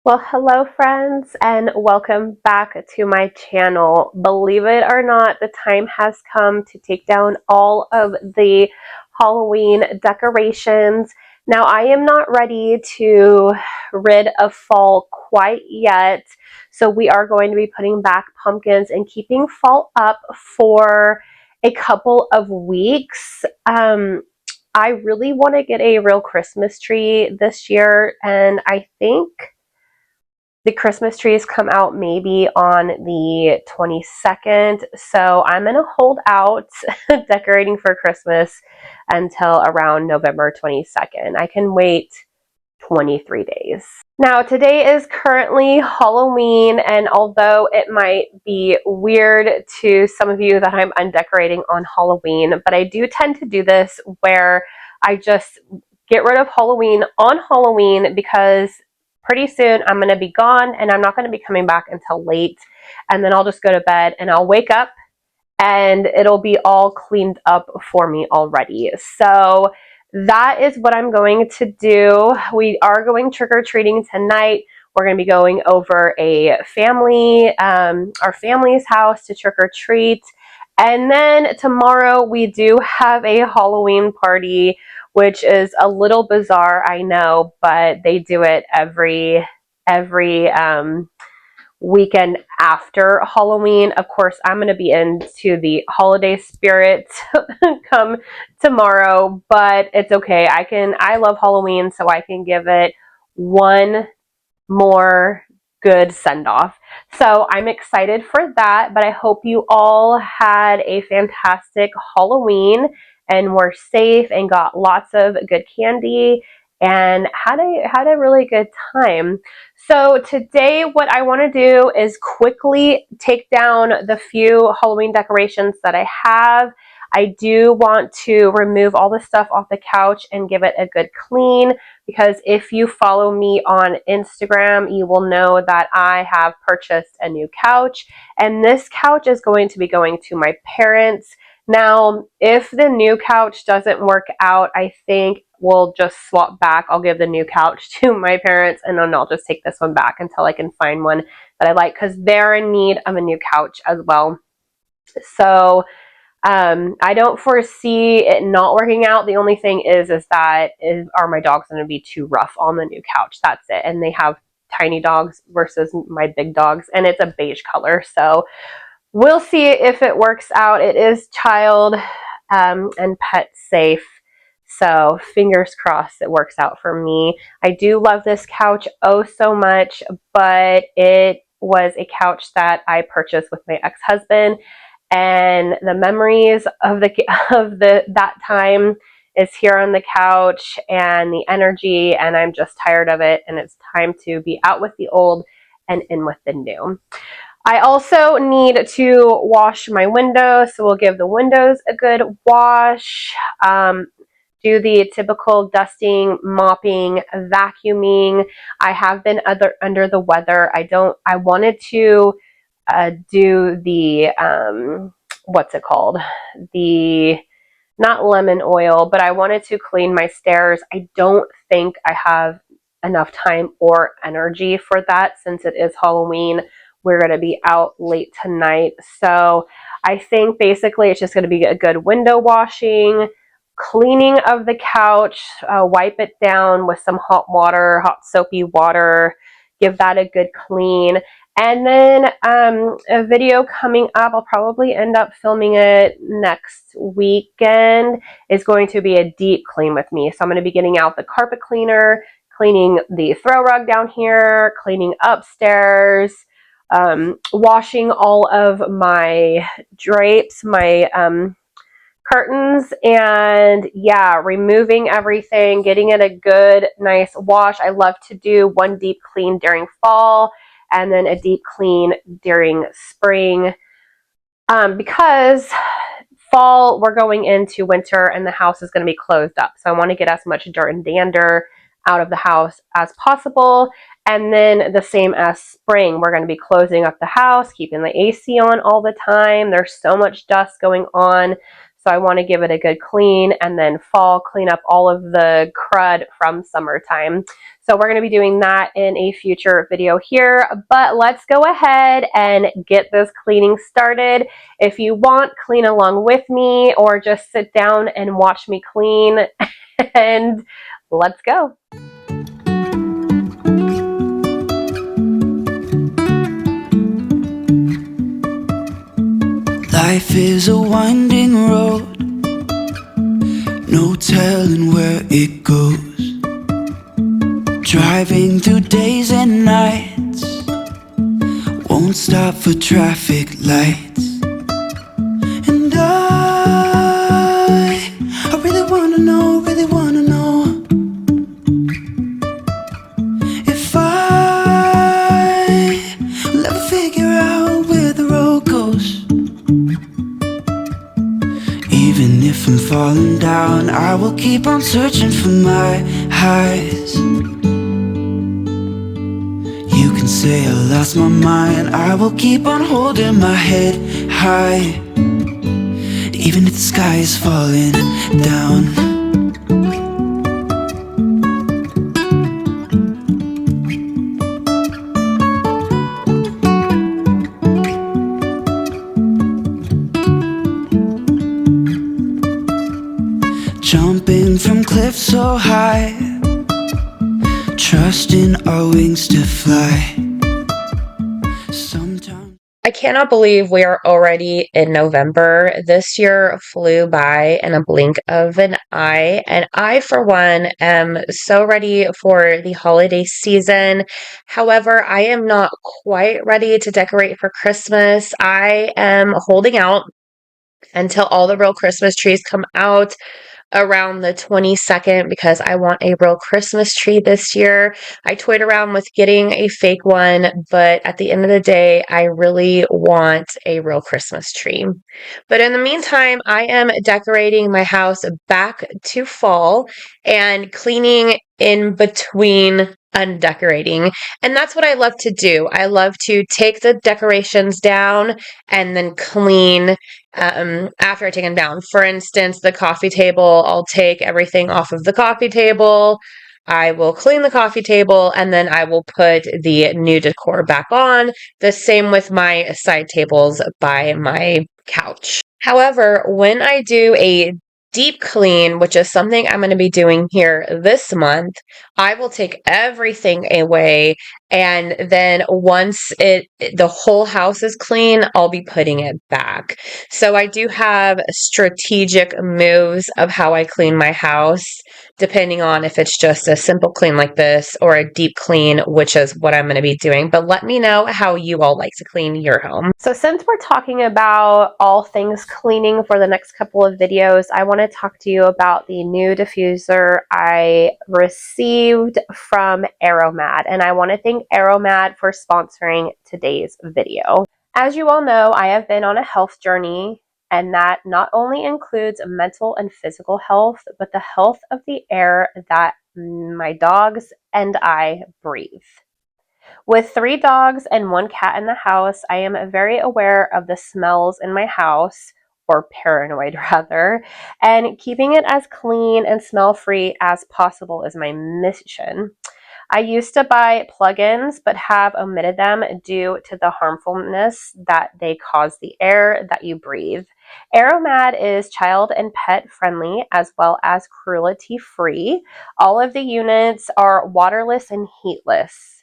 Well, hello friends, and welcome back to my channel. Believe it or not, the time has come to take down all of the Halloween decorations. Now, I am not ready to rid of fall quite yet, so we are going to be putting back pumpkins and keeping fall up for a couple of weeks. I really want to get a real Christmas tree this year, and I think the Christmas trees come out maybe on the 22nd, so I'm going to hold out decorating for Christmas until around November 22nd. I can wait 23 days. Now, today is currently Halloween, and although it might be weird to some of you that I'm undecorating on Halloween, but I do tend to do this where I just get rid of Halloween on Halloween because pretty soon I'm going to be gone and I'm not going to be coming back until late, and then I'll just go to bed and I'll wake up and it'll be all cleaned up for me already. So that is what I'm going to do. We are going trick-or-treating tonight. We're going to be going over a family, our family's house to trick-or-treat. And then tomorrow we do have a Halloween party, which is a little bizarre, I know, but they do it every weekend after Halloween. Of course, I'm going to be into the holiday spirit come tomorrow, but it's okay. I love Halloween, so I can give it one more good send-off. So I'm excited for that, but I hope you all had a fantastic Halloween and were safe and got lots of good candy and had a really good time. So today what I want to do is quickly take down the few Halloween decorations that I have. I do want to remove all the stuff off the couch and give it a good clean, because if you follow me on Instagram, you will know that I have purchased a new couch, and this couch is going to be going to my parents. Now, if the new couch doesn't work out, I think we'll just swap back. I'll give the new couch to my parents, and then I'll just take this one back until I can find one that I like, because they're in need of a new couch as well. So I don't foresee it not working out. The only thing is are my dogs going to be too rough on the new couch? That's it. And they have tiny dogs versus my big dogs, and it's a beige color. So we'll see if it works out. It is child and pet safe. So fingers crossed it works out for me. I do love this couch oh so much, but it was a couch that I purchased with my ex-husband, and the memories of that time is here on the couch, and the energy, and I'm just tired of it, and it's time to be out with the old and in with the new. I also need to wash my windows, so we'll give the windows a good wash. Do the typical dusting, mopping, vacuuming. I have been under the weather. I wanted to do the, what's it called? Not lemon oil, but I wanted to clean my stairs. I don't think I have enough time or energy for that since it is Halloween. We're going to be out late tonight. So I think basically it's just going to be a good window washing, cleaning of the couch, wipe it down with some hot soapy water, give that a good clean. And then a video coming up, I'll probably end up filming it next weekend, is going to be a deep clean with me. So I'm going to be getting out the carpet cleaner, cleaning the throw rug down here, cleaning upstairs, washing all of my drapes, my curtains, and yeah, removing everything, getting it a good, nice wash. I love to do one deep clean during fall and then a deep clean during spring, because fall we're going into winter and the house is going to be closed up. So I want to get as much dirt and dander out of the house as possible. And then the same as spring, we're going to be closing up the house, keeping the AC on all the time. There's so much dust going on. So I want to give it a good clean, and then fall, clean up all of the crud from summertime. So we're going to be doing that in a future video here, but let's go ahead and get this cleaning started. If you want, clean along with me or just sit down and watch me clean, and let's go. Life is a winding road, no telling where it goes. Driving through days and nights, won't stop for traffic lights. And I really wanna know if I will ever figure out where the road goes. Even if I'm falling down, I will keep on searching for my highs. You can say I lost my mind, I will keep on holding my head high, even if the sky is falling down. Jumping from cliffs so high, trusting our wings to fly. Sometimes I cannot believe we are already in November. This year flew by in a blink of an eye, and I, for one, am so ready for the holiday season. However, I am not quite ready to decorate for Christmas. I am holding out until all the real Christmas trees come out around the 22nd because I want a real Christmas tree this year. I toyed around with getting a fake one, but at the end of the day, I really want a real Christmas tree. But in the meantime, I am decorating my house back to fall and cleaning in between undecorating. And that's what I love to do. I love to take the decorations down and then clean after I take them down. For instance, the coffee table, I'll take everything off of the coffee table. I will clean the coffee table, and then I will put the new decor back on. The same with my side tables by my couch. However, when I do a deep clean, which is something I'm going to be doing here this month, I will take everything away, and then once the whole house is clean, I'll be putting it back. So I do have strategic moves of how I clean my house, depending on if it's just a simple clean like this or a deep clean, which is what I'm going to be doing. But let me know how you all like to clean your home. So since we're talking about all things cleaning for the next couple of videos, I want to talk to you about the new diffuser I received from Aromadd, and I want to thank Aromad for sponsoring today's video. As you all know, I have been on a health journey, and that not only includes mental and physical health, but the health of the air that my dogs and I breathe. With 3 dogs and 1 cat in the house, I am very aware of the smells in my house, or paranoid rather, and keeping it as clean and smell-free as possible is my mission. I used to buy plugins, but have omitted them due to the harmfulness that they cause the air that you breathe. Aromad is child and pet friendly as well as cruelty free. All of the units are waterless and heatless.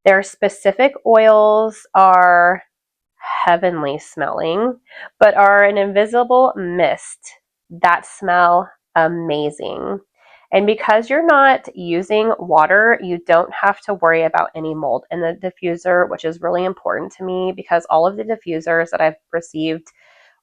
Their specific oils are heavenly smelling, but are an invisible mist that smell amazing. And because you're not using water, you don't have to worry about any mold in the diffuser, which is really important to me because all of the diffusers that I've received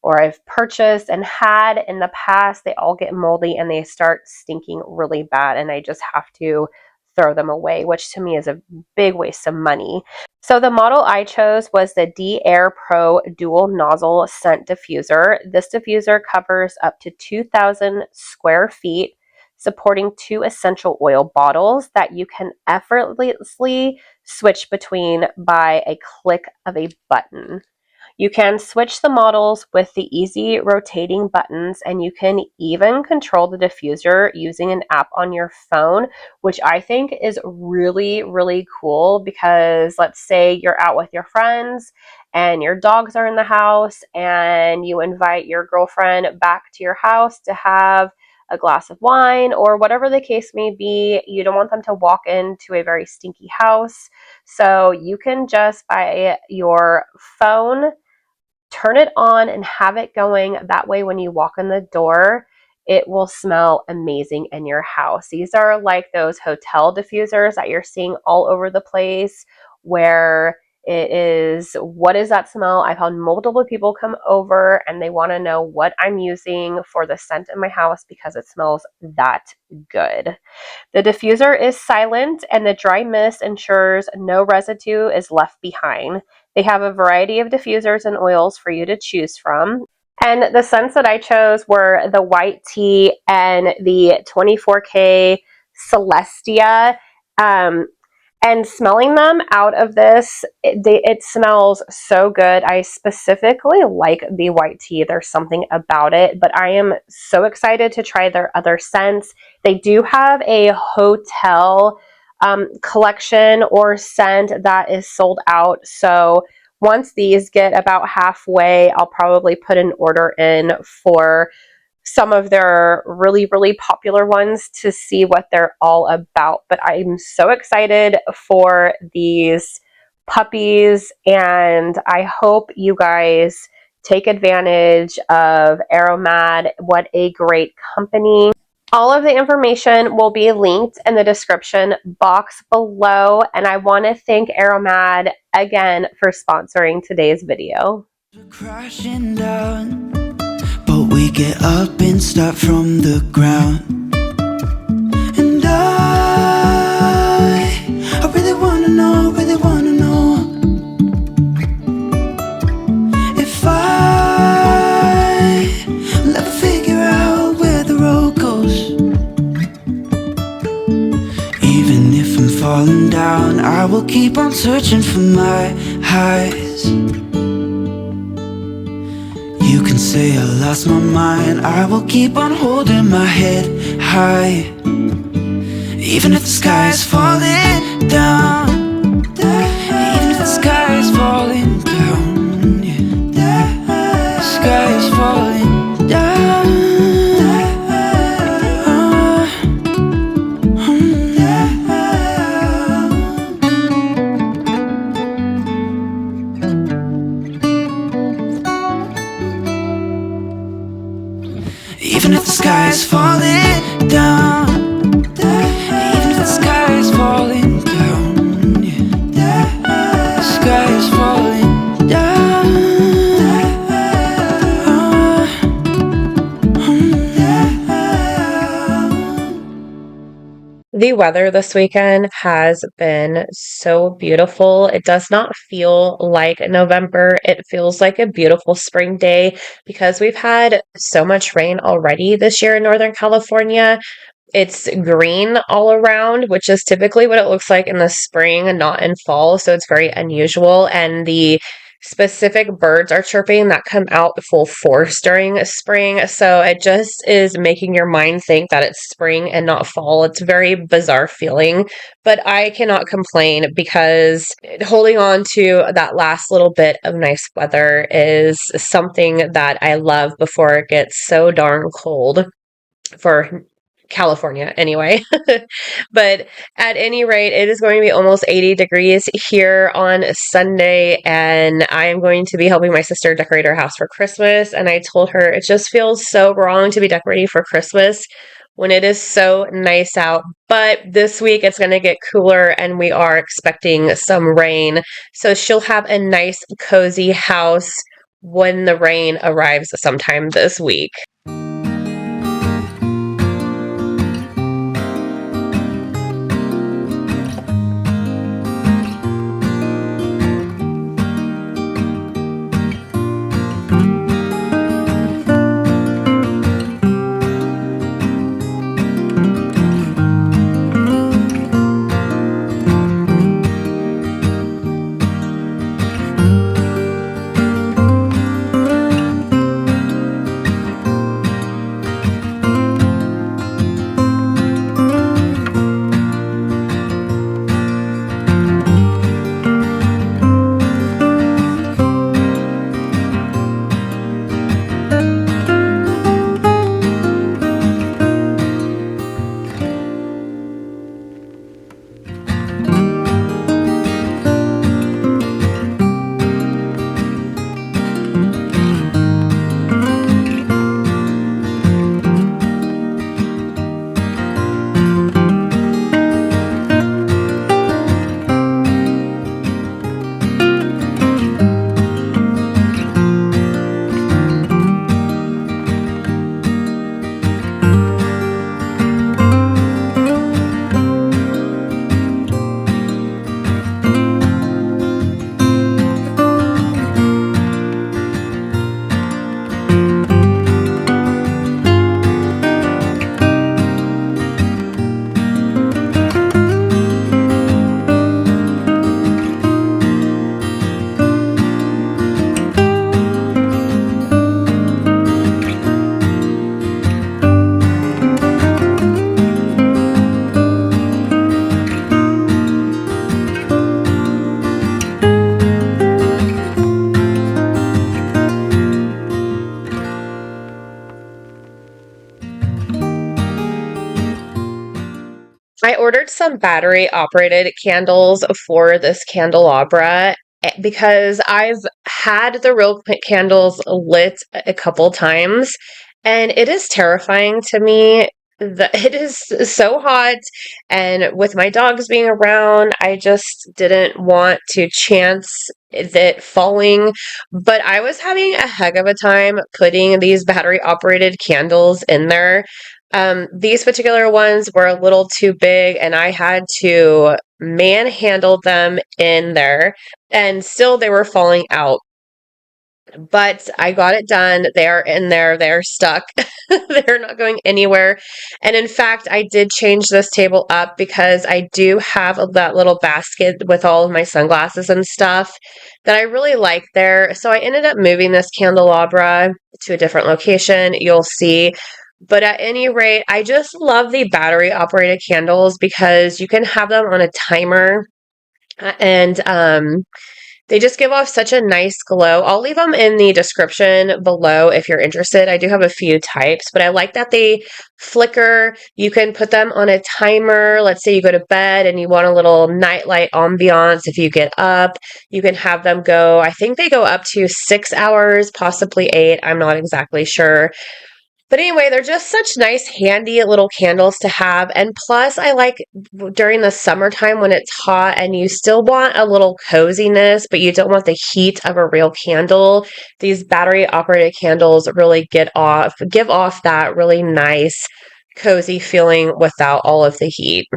or I've purchased and had in the past, they all get moldy and they start stinking really bad, and I just have to throw them away, which to me is a big waste of money. So the model I chose was the D-Air Pro Dual Nozzle Scent Diffuser. This diffuser covers up to 2,000 square feet, supporting 2 essential oil bottles that you can effortlessly switch between by a click of a button. You can switch the models with the easy rotating buttons, and you can even control the diffuser using an app on your phone, which I think is really, really cool because let's say you're out with your friends and your dogs are in the house and you invite your girlfriend back to your house to have a glass of wine or whatever the case may be. You don't want them to walk into a very stinky house. So you can just, by your phone, turn it on and have it going. That way, when you walk in the door, it will smell amazing in your house. These are like those hotel diffusers that you're seeing all over the place where it is, what is that smell? I've had multiple people come over and they want to know what I'm using for the scent in my house because it smells that good. The diffuser is silent and the dry mist ensures no residue is left behind. They have a variety of diffusers and oils for you to choose from. And the scents that I chose were the white tea and the 24K Celestia. And smelling them out of this, it smells so good. I specifically like the white tea. There's something about it, but I am so excited to try their other scents. They do have a hotel collection or scent that is sold out. So once these get about halfway, I'll probably put an order in for some of their really, really popular ones to see what they're all about. But I'm so excited for these puppies, and I hope you guys take advantage of Aromad. What a great company. All of the information will be linked in the description box below, and I want to thank Aromad again for sponsoring today's video. We're crashing down, but we get up and start from the ground. And I really wanna know, if I'll ever figure out where the road goes. Even if I'm falling down, I will keep on searching for my highs. You can say I lost my mind, I will keep on holding my head high. Even if the sky is falling down, even if the sky is falling down, yeah. The sky is falling down. Even if the sky is falling down, even if the sky is falling down, yeah. The sky is falling down. The weather this weekend has been so beautiful. It does not feel like November. It feels like a beautiful spring day because we've had so much rain already this year in Northern California. It's green all around, which is typically what it looks like in the spring and not in fall. So it's very unusual. And the specific birds are chirping that come out full force during spring. So it just is making your mind think that it's spring and not fall. It's a very bizarre feeling, but I cannot complain because holding on to that last little bit of nice weather is something that I love before it gets so darn cold for California anyway. But at any rate, it is going to be almost 80 degrees here on Sunday, and I am going to be helping my sister decorate her house for Christmas. And I told her it just feels so wrong to be decorating for Christmas when it is so nice out. But this week it's going to get cooler and we are expecting some rain. So she'll have a nice, cozy house when the rain arrives sometime this week. I ordered some battery operated candles for this candelabra because I've had the real candles lit a couple times, and it is terrifying to me that it is so hot, and with my dogs being around, I just didn't want to chance it falling. But I was having a heck of a time putting these battery operated candles in there. These particular ones were a little too big, and I had to manhandle them in there, and still they were falling out. But I got it done. They are in there. They're stuck. They're not going anywhere. And in fact, I did change this table up because I do have that little basket with all of my sunglasses and stuff that I really like there. So I ended up moving this candelabra to a different location. You'll see. But at any rate, I just love the battery operated candles because you can have them on a timer, and they just give off such a nice glow. I'll leave them in the description below if you're interested. I do have a few types, but I like that they flicker. You can put them on a timer. Let's say you go to bed and you want a little nightlight ambiance. If you get up, you can have them go. I think they go up to 6 hours, possibly 8. I'm not exactly sure. But anyway, they're just such nice, handy little candles to have. And plus, I like during the summertime when it's hot and you still want a little coziness, but you don't want the heat of a real candle. These battery operated candles really give off that really nice, cozy feeling without all of the heat.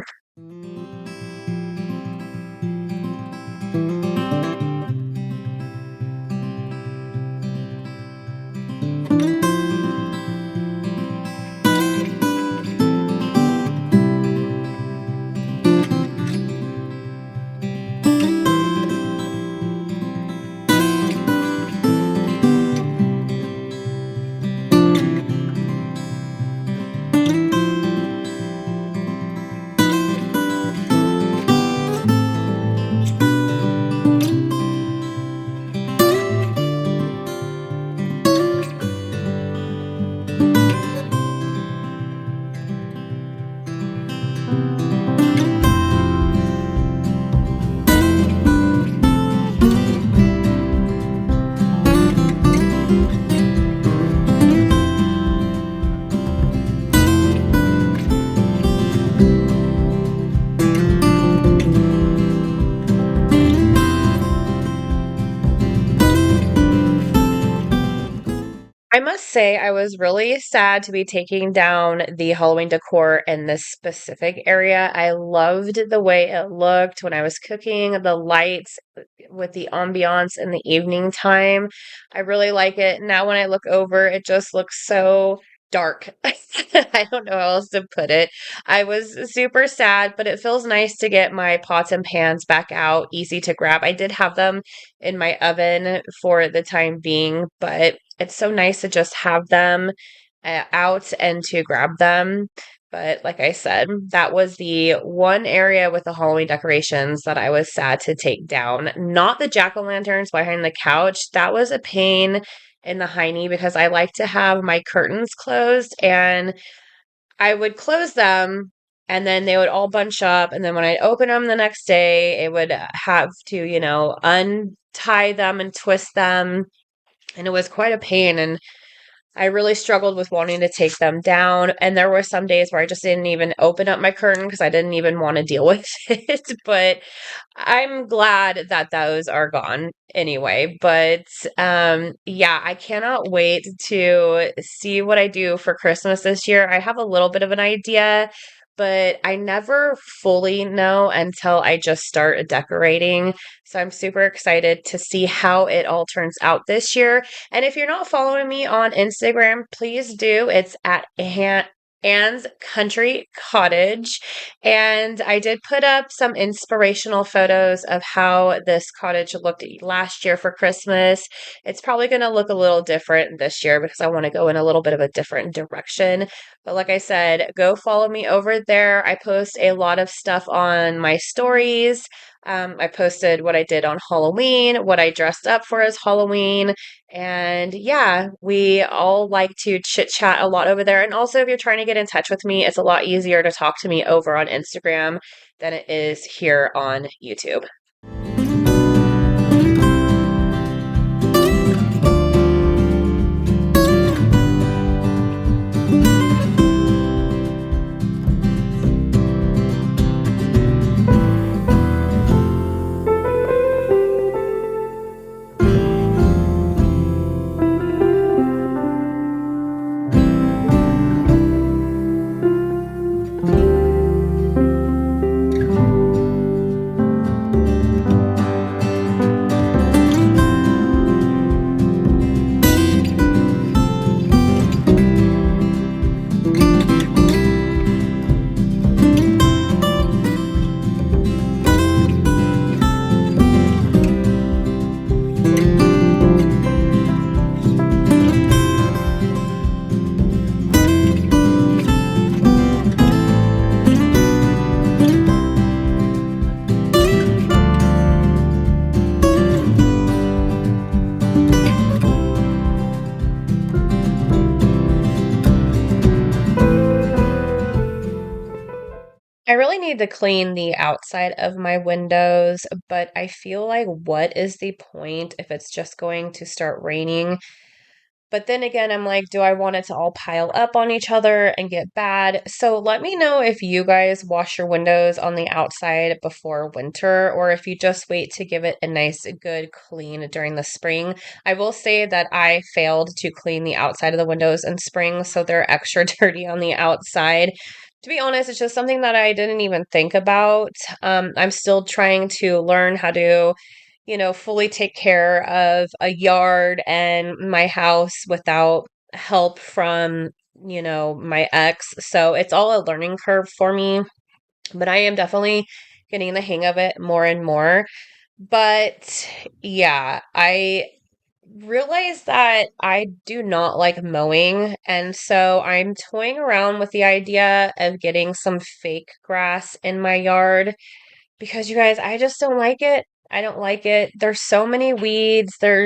I must say, I was really sad to be taking down the Halloween decor in this specific area. I loved the way it looked when I was cooking, the lights with the ambiance in the evening time. I really like it. Now, when I look over, it just looks so dark. I don't know how else to put it. I was super sad, but it feels nice to get my pots and pans back out, easy to grab. I did have them in my oven for the time being, but it's so nice to just have them out and to grab them. But like I said, that was the one area with the Halloween decorations that I was sad to take down. Not the jack-o'-lanterns behind the couch. That was a pain. in the hiney because I like to have my curtains closed, and I would close them and then they would all bunch up. And then when I'd open them the next day, it would have to, untie them and twist them. And it was quite a pain. And I really struggled with wanting to take them down. And there were some days where I just didn't even open up my curtain because I didn't even want to deal with it. But I'm glad that those are gone anyway. But yeah, I cannot wait to see what I do for Christmas this year. I have a little bit of an idea, but I never fully know until I just start decorating. So I'm super excited to see how it all turns out this year. And if you're not following me on Instagram, please do. It's at Anne's Country Cottage. And I did put up some inspirational photos of how this cottage looked last year for Christmas. It's probably going to look a little different this year because I want to go in a little bit of a different direction. But like I said, go follow me over there. I post a lot of stuff on my stories. I posted what I did on Halloween, what I dressed up for as Halloween. And yeah, we all like to chit chat a lot over there. And also, if you're trying to get in touch with me, it's a lot easier to talk to me over on Instagram than it is here on YouTube. I really need to clean the outside of my windows, but I feel like what is the point if it's just going to start raining? But then again, I'm like, do I want it to all pile up on each other and get bad? So let me know if you guys wash your windows on the outside before winter, or if you just wait to give it a nice, good clean during the spring. I will say that I failed to clean the outside of the windows in spring, so they're extra dirty on the outside. To be honest, it's just something that I didn't even think about. I'm still trying to learn how to fully take care of a yard and my house without help from, my ex. So it's all a learning curve for me, but I am definitely getting the hang of it more and more. But yeah, I realized that I do not like mowing. And so I'm toying around with the idea of getting some fake grass in my yard because you guys, I just don't like it. I don't like it. There's so many weeds. I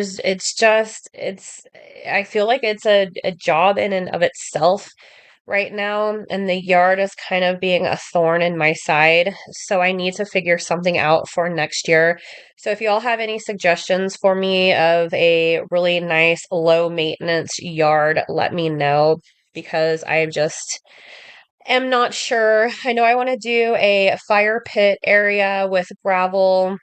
feel like it's a job in and of itself right now. And the yard is kind of being a thorn in my side. So I need to figure something out for next year. So if you all have any suggestions for me of a really nice low maintenance yard, let me know because I just am not sure. I know I want to do a fire pit area with gravel,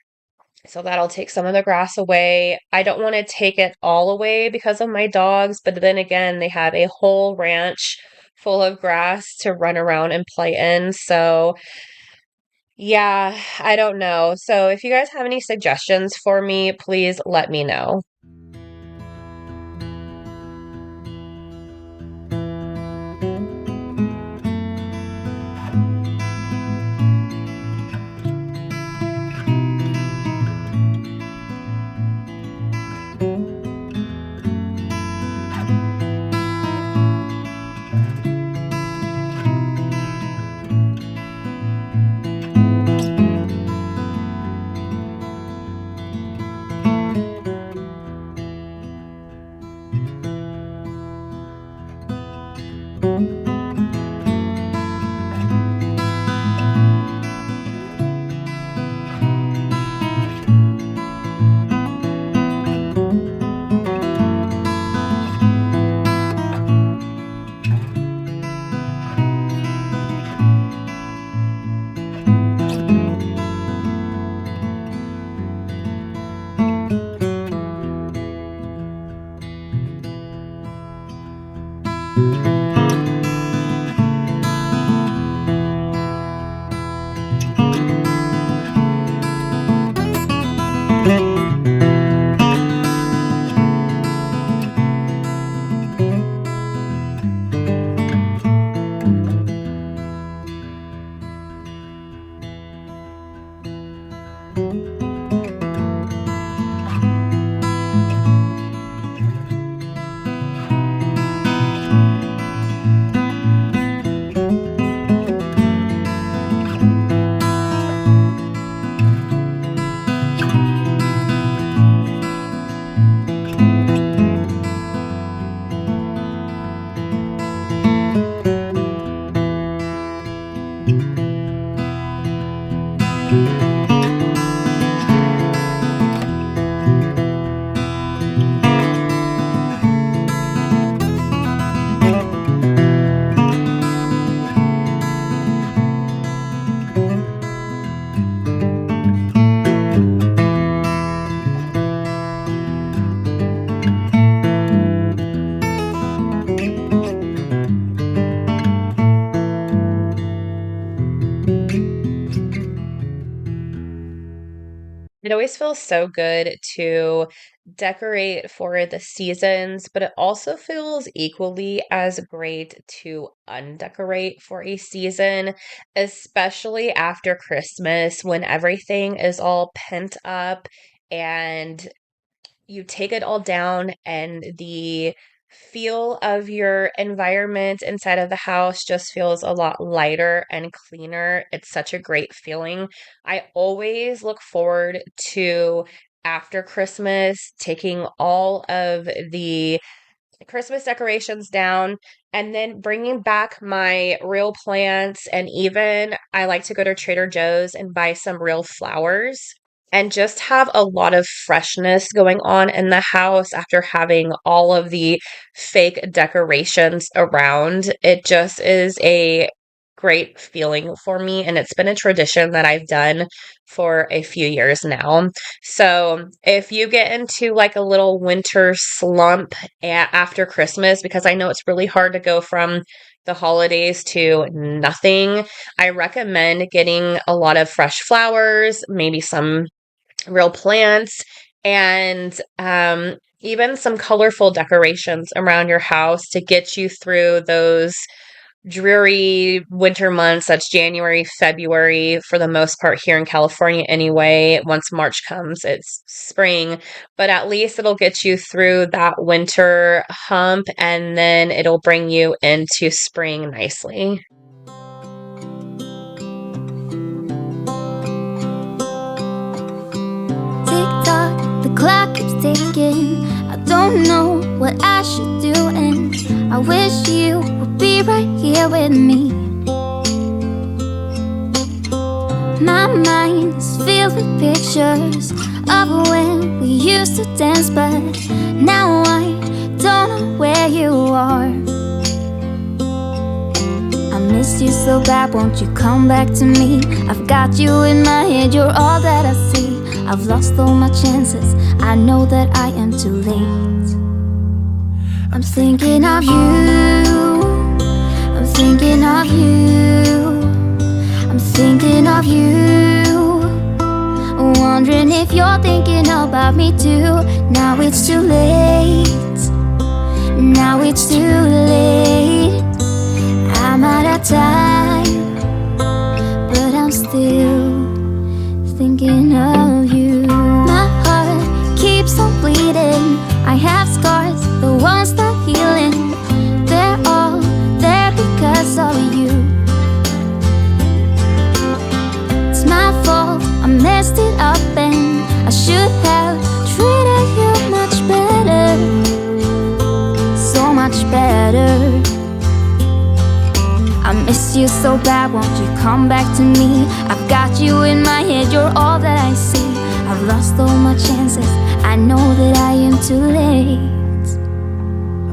so that'll take some of the grass away. I don't want to take it all away because of my dogs, but then again, they have a whole ranch full of grass to run around and play in. So, yeah, I don't know. So, if you guys have any suggestions for me, please let me know. It always feels so good to decorate for the seasons, but it also feels equally as great to undecorate for a season, especially after Christmas when everything is all pent up and you take it all down and the feel of your environment inside of the house just feels a lot lighter and cleaner. It's such a great feeling. I always look forward to after Christmas taking all of the Christmas decorations down and then bringing back my real plants. And even I like to go to Trader Joe's and buy some real flowers and just have a lot of freshness going on in the house after having all of the fake decorations around. It just is a great feeling for me. And it's been a tradition that I've done for a few years now. So if you get into like a little winter slump after Christmas, because I know it's really hard to go from the holidays to nothing, I recommend getting a lot of fresh flowers, maybe some real plants, and even some colorful decorations around your house to get you through those dreary winter months. That's January, February, for the most part here in California anyway. Once March comes, it's spring, but at least it'll get you through that winter hump and then it'll bring you into spring nicely. Tick tock, the clock keeps ticking. I don't know what I should do, and I wish you would be right here with me. My mind is filled with pictures of when we used to dance, but now I don't know where you are. I missed you so bad, won't you come back to me? I've got you in my head, you're all that I see. I've lost all my chances, I know that I am too late. I'm thinking of you, I'm thinking of you, I'm thinking of you, wondering if you're thinking about me too. Now it's too late, now it's too late. I'm out of time, but I'm still thinking of you. My heart keeps on bleeding. I have scars, the ones not healing. They're all there because of you. It's my fault, I messed it up, and I should have treated you much better, so much better. I miss you so bad, won't you come back to me? I've got you in my head, you're all that I see. I've lost all my chances, I know that I am too late.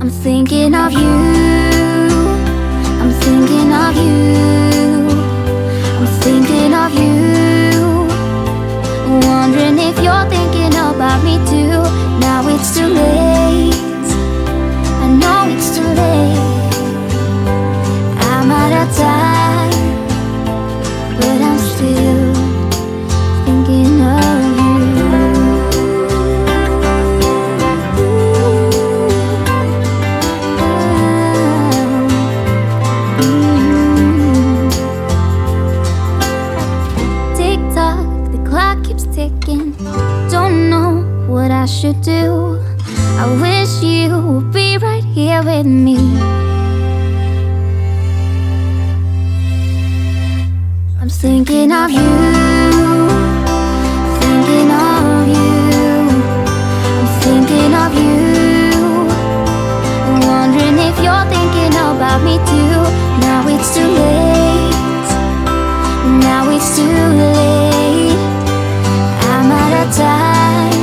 I'm thinking of you, I'm thinking of you, I'm thinking of you, wondering if you're thinking about me too. Now it's too late, I know it's too late. I'm out of time, but I'm still thinking of you. Tick tock, the clock keeps ticking. Don't know what I should do. I wish you would be right here with me. I'm thinking of you, thinking of you, I'm thinking of you, wondering if you're thinking about me too. Now it's too late, now it's too late. I'm out of time,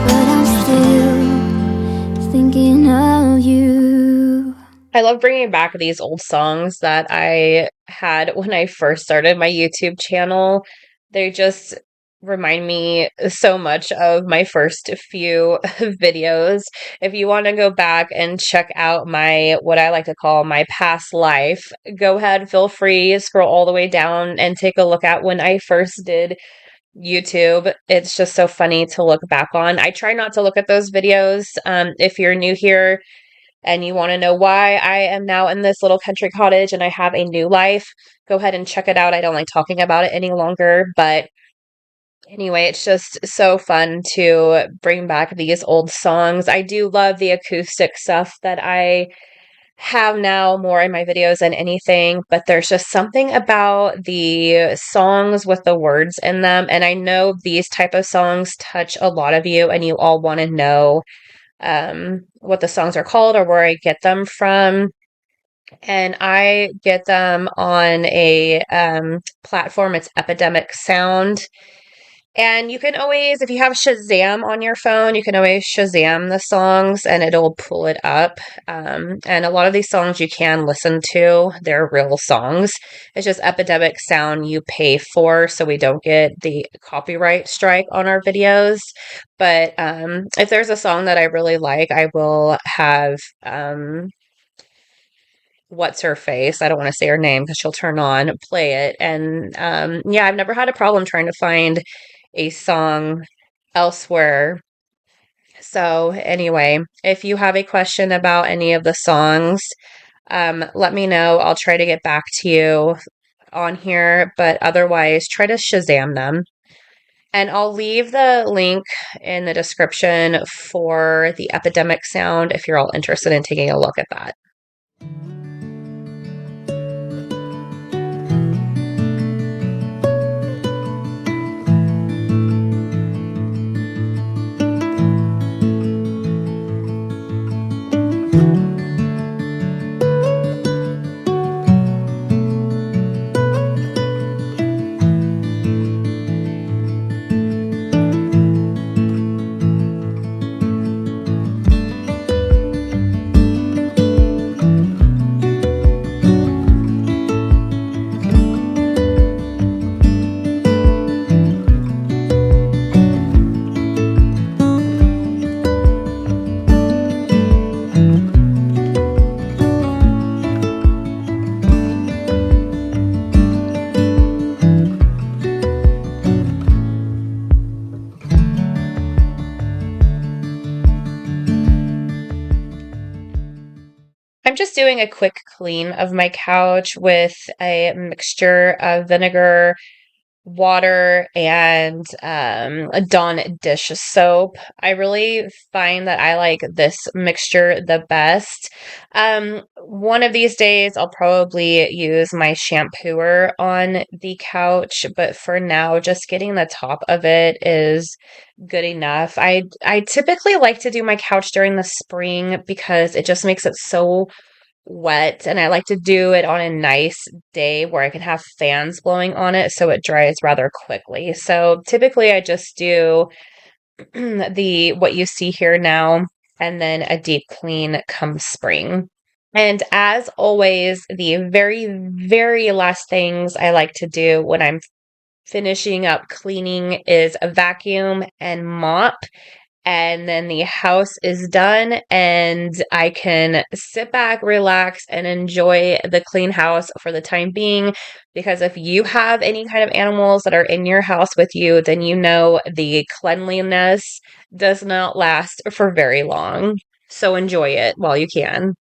but I'm still thinking of you. I love bringing back these old songs that I had when I first started my YouTube channel. They just remind me so much of my first few videos. If you want to go back and check out my, what I like to call my past life, go ahead, feel free, scroll all the way down and take a look at when I first did YouTube. It's just so funny to look back on. I try not to look at those videos. If you're new here, and you want to know why I am now in this little country cottage and I have a new life, go ahead and check it out. I don't like talking about it any longer, but anyway, it's just so fun to bring back these old songs. I do love the acoustic stuff that I have now more in my videos than anything, but there's just something about the songs with the words in them. And I know these type of songs touch a lot of you and you all want to know what the songs are called or where I get them from. And I get them on a platform. It's Epidemic Sound. And you can always, if you have Shazam on your phone, you can always Shazam the songs and it'll pull it up. And a lot of these songs you can listen to, they're real songs. It's just Epidemic Sound you pay for so we don't get the copyright strike on our videos. But if there's a song that I really like, I will have what's her face, I don't want to say her name because she'll turn on, play it. And yeah, I've never had a problem trying to find a song elsewhere. So anyway, if you have a question about any of the songs, let me know. I'll try to get back to you on here, but otherwise try to Shazam them. And I'll leave the link in the description for the Epidemic Sound if you're all interested in taking a look at that. I'm just doing a quick clean of my couch with a mixture of vinegar, water, and a Dawn dish soap. I really find that I like this mixture the best. One of these days, I'll probably use my shampooer on the couch, but for now, just getting the top of it is good enough. I typically like to do my couch during the spring because it just makes it so wet, and I like to do it on a nice day where I can have fans blowing on it so it dries rather quickly. So typically I just do the what you see here now and then a deep clean come spring. And as always, the very, very last things I like to do when I'm finishing up cleaning is a vacuum and mop, and then the house is done and I can sit back, relax, and enjoy the clean house for the time being. Because if you have any kind of animals that are in your house with you, then you know the cleanliness does not last for very long. So enjoy it while you can.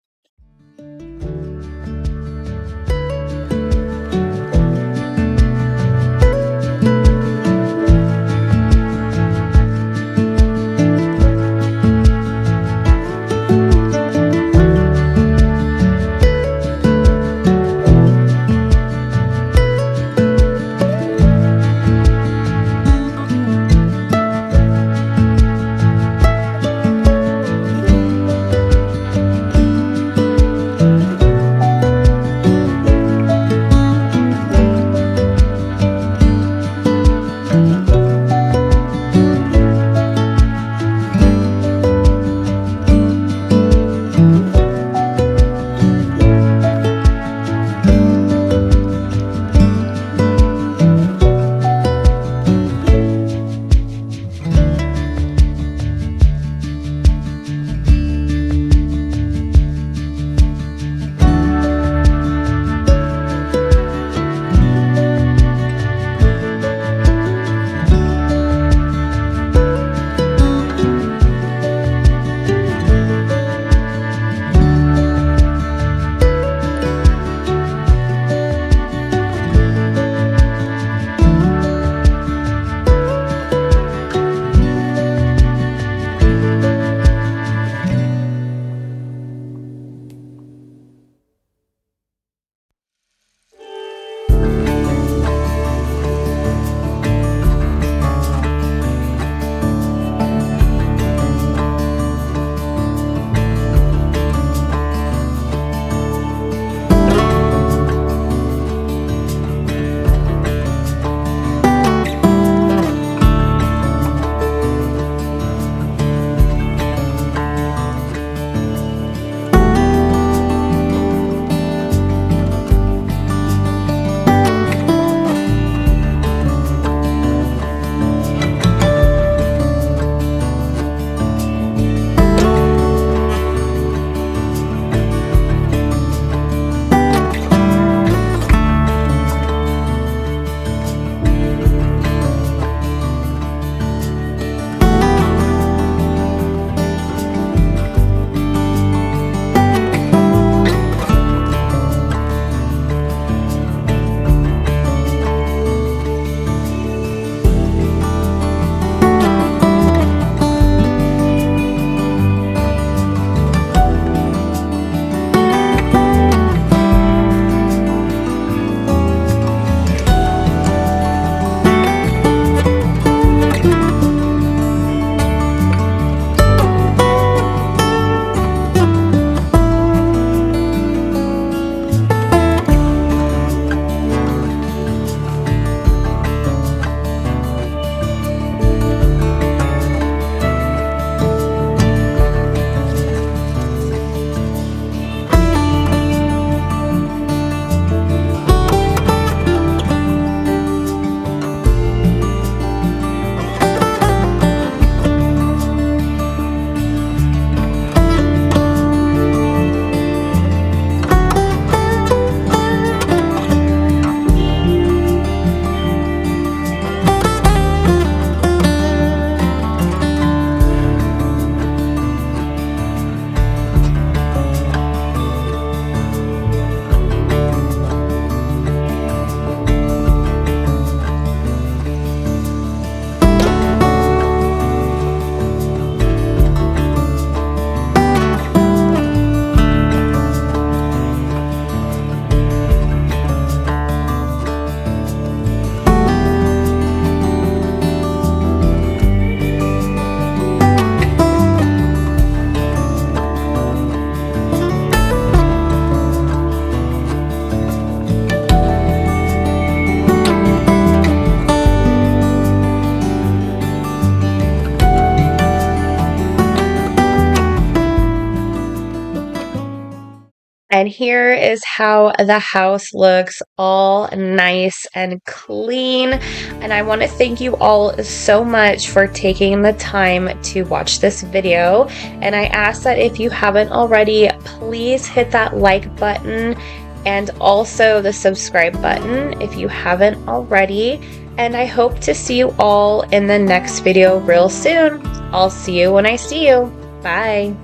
And here is how the house looks, all nice and clean. And I want to thank you all so much for taking the time to watch this video. And I ask that if you haven't already, please hit that like button and also the subscribe button if you haven't already. And I hope to see you all in the next video real soon. I'll see you when I see you. Bye.